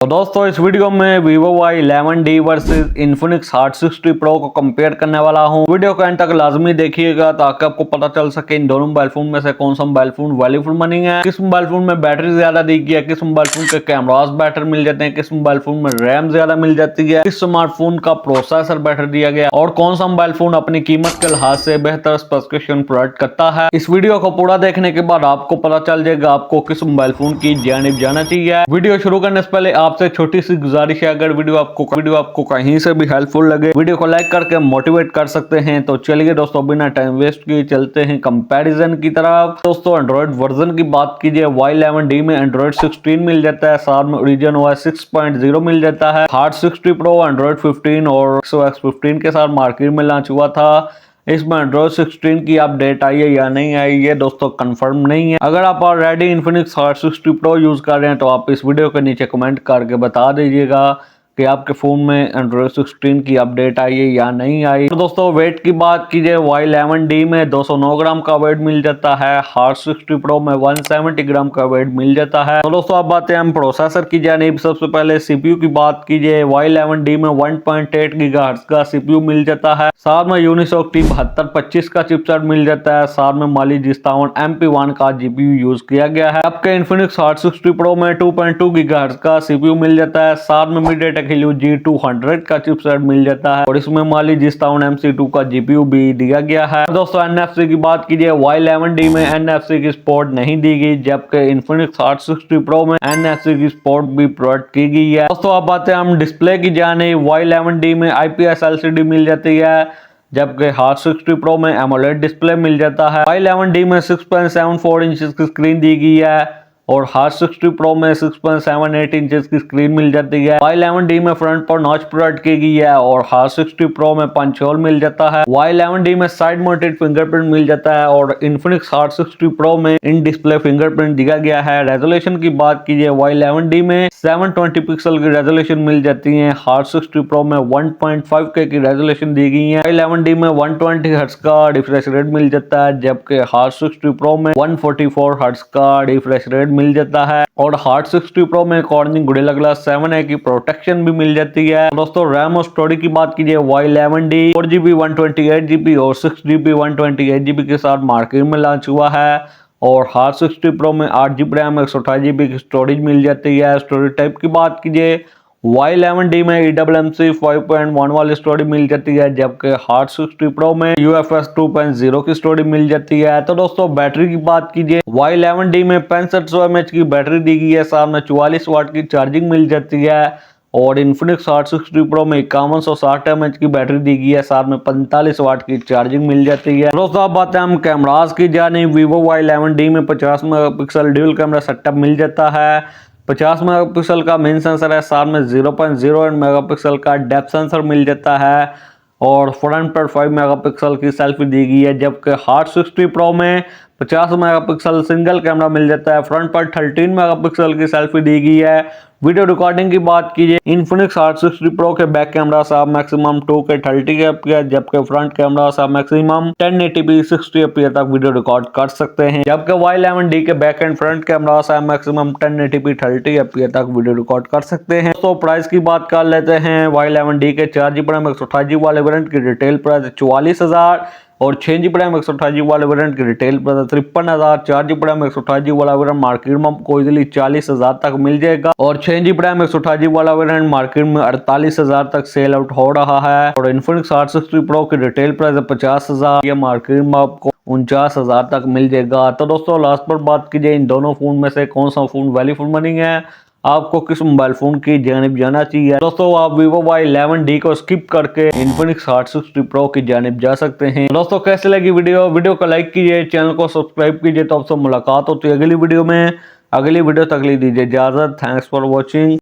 तो दोस्तों इस वीडियो में Vivo Y11D versus Infinix Hot 60 Pro को कंपेयर करने वाला हूं। वीडियो को एंड तक लाजमी देखिएगा ताकि आपको पता चल सके इन दोनों मोबाइल फोन में से कौन सा mobile phone value for money है, किस मोबाइल फोन में बैटरी ज्यादा दी गई है, किस मोबाइल फोन के कैमरास बेटर मिल जाते हैं, किस मोबाइल फोन में रैम ज्यादा मिल जाती है, किस स्मार्टफोन का प्रोसेसर बेटर दिया गया और कौन सा मोबाइल फोन अपनी कीमत के लिहाज से बेहतर स्पेसिफिकेशन प्रोवाइड करता है। इस वीडियो को पूरा देखने के बाद आपको पता चल जाएगा आपको किस मोबाइल फोन की जानिब जाना चाहिए। वीडियो शुरू करने से पहले आपसे छोटी सी गुजारिश है, अगर वीडियो आपको कहीं से भी हेल्पफुल लगे वीडियो को लाइक करके मोटिवेट कर सकते हैं। तो चलिए दोस्तों बिना टाइम वेस्ट किए चलते हैं कंपैरिजन की तरफ। दोस्तों एंड्रॉइड वर्जन की बात कीजिए Y11D में एंड्रॉइड 16 मिल जाता है, साथ में ओरिजिन OS 6.0 मिल जाता है। Hot 60 Pro एंड्रॉइड 15 और XOS 15 के साथ मार्केट में लॉन्च हुआ था। इसमें एंड्रॉइड 16 की अपडेट आई है या नहीं आई ये दोस्तों कंफर्म नहीं है। अगर आप already Infinix Hot 60 Pro use कर रहे हैं तो आप इस वीडियो के नीचे कमेंट करके बता दीजिएगा कि आपके फोन में एंड्रॉइड 16 की अपडेट आई है या नहीं आई। तो दोस्तों वेट की बात कीजिए Y11D में 209 ग्राम का वेट मिल जाता है, Hot 60 Pro में 170 ग्राम का वेट मिल जाता है। तो दोस्तों अब बातें हम प्रोसेसर की जानिब। सबसे पहले सीपीयू की बात कीजिए, Y11D में 1.8 गीगाहर्ट्ज का सीपीयू मिल जाता है, साथ में यूनिसॉक T7225 का चिपसेट मिल जाता है, साथ में माली G57 MP1 का जीपीयू यूज किया गया है। आपके Infinix Hot 60 Pro में 2.2 गीगाहर्ट्ज का सीपीयू मिल जाता है, साथ में MediaTek Helio G200 का चिपसेट मिल जाता है और इसमें माली G57 MC2 का जीपीयू भी दिया गया है। दोस्तों NFC की बात कीजिए, Y11D में NFC की सपोर्ट नहीं दी गई, जबकि Infinix Hot 60 Pro में NFC की सपोर्ट भी प्रोवाइड की गई है। दोस्तों अब बातें हम डिस्प्ले की जाने। Y11D में IPS LCD मिल जाती है, जबकि Hot 60 Pro में AMOLED डिस्प्ले मिल जाता है। Y11D में 6.74 इंचेस की स्क्रीन दी गई है और Hot 60 Pro में 6.78 इंचेस की स्क्रीन मिल जाती है। Y11D में फ्रंट पर नॉच प्रोवाइड की गई है और Hot 60 Pro में पंच होल मिल जाता है। Y11D में साइड माउंटेड फिंगरप्रिंट मिल जाता है और Infinix Hot 60 Pro में इन डिस्प्ले फिंगरप्रिंट दिया गया है। रेजोल्यूशन की बात कीजिए, Y11D में 720 पिक्सल की रेजोल्यूशन मिल जाती है, Hot 60 Pro में 1.5K की रेजोल्यूशन दी गई है। Y11D में 120 हर्ट्ज का रिफ्रेश रेट मिल जाता है, जबकि Hot 60 Pro में 144 हर्ट्ज का रिफ्रेश रेट मिल जाता है और Hot 60 Pro में कॉर्निंग गोरिल्ला ग्लास 7A की प्रोटेक्शन भी मिल जाती है। दोस्तों रैम और स्टोरेज की बात कीजिए, Y11D 4GB 128GB और 6GB 128GB के साथ मार्केट में लॉन्च हुआ है और Hot 60 Pro में 8GB रैम 128GB की स्टोरेज मिल जाती है। स्टोरेज टाइप की बात कीजिए, Y11D में eMMC 5.1 वाली स्टोरेज मिल जाती है, जबकि Hot 60 Pro में UFS 2.0 की स्टोरेज मिल जाती है। तो दोस्तों बैटरी की बात कीजिए, Y11D में 6500 mAh की बैटरी दी गई है, साथ में 44 वाट की चार्जिंग मिल जाती है और Infinix Hot 60 Pro में 5160 mAh की बैटरी दी गई है, साथ में 45 वाट की चार्जिंग मिल जाती है। दोस्तों अब बातें हम कैमरास की जाने। Vivo Y11D में 50 मेगापिक्सल ड्यूल कैमरा सेटअप मिल जाता है, 50 मेगापिक्सल का मेन सेंसर है, साथ में 0.08 मेगापिक्सल का डेप्थ सेंसर मिल जाता है और फ्रंट पर 5 मेगापिक्सल की सेल्फी दी गई है, जबकि Hot 60 Pro में 50 मेगापिक्सल सिंगल कैमरा मिल जाता है, फ्रंट पर 13 मेगापिक्सल की सेल्फी दी गई है। वीडियो रिकॉर्डिंग की बात कीजिए, Infinix Hot 60 Pro के बैक कैमरा से आप मैक्सिमम 2K 30fps जबकि फ्रंट कैमरा से आप मैक्सिमम 1080p 60fps तक वीडियो रिकॉर्ड कर सकते हैं, जबकि Y11D के बैक एंड फ्रंट कैमरा से आप मैक्सिमम 1080p 30fps तक वीडियो रिकॉर्ड कर सकते हैं। तो प्राइस की बात कर लेते हैं। Y11D के 4GB रैम 128GB वाले वेरिएंट की रिटेल प्राइस 44,000 और 6GB रैम 128GB वाले वेरिएंट की retail price 53,000। 4GB RAM 128GB वाला वेरिएंट मार्केट में आपको इजीली 40,000 तक मिल जाएगा और 6GB रैम 128GB वाला वेरिएंट मार्केट में 48,000 तक सेल आउट हो रहा है और Infinix Hot 60 Pro की रिटेल प्राइस 50,000, ये मार्केट में आपको 49,000 तक मिल जाएगा। तो दोस्तों लास्ट पर बात कीजिए इन दोनों फोन में से कौन सा फोन वैल्यू फॉर मनी है, आपको किस मोबाइल फोन की जानिब जाना चाहिए। दोस्तों आप Vivo Y11D को स्किप करके Infinix Hot 60 Pro की जानिब जा सकते हैं। दोस्तों कैसे लगी वीडियो को लाइक कीजिए, चैनल को सब्सक्राइब कीजिए। तो आपसे मुलाकात होती है अगली वीडियो में। अगली वीडियो तक ली दीजिए इजाजत। Thanks for watching.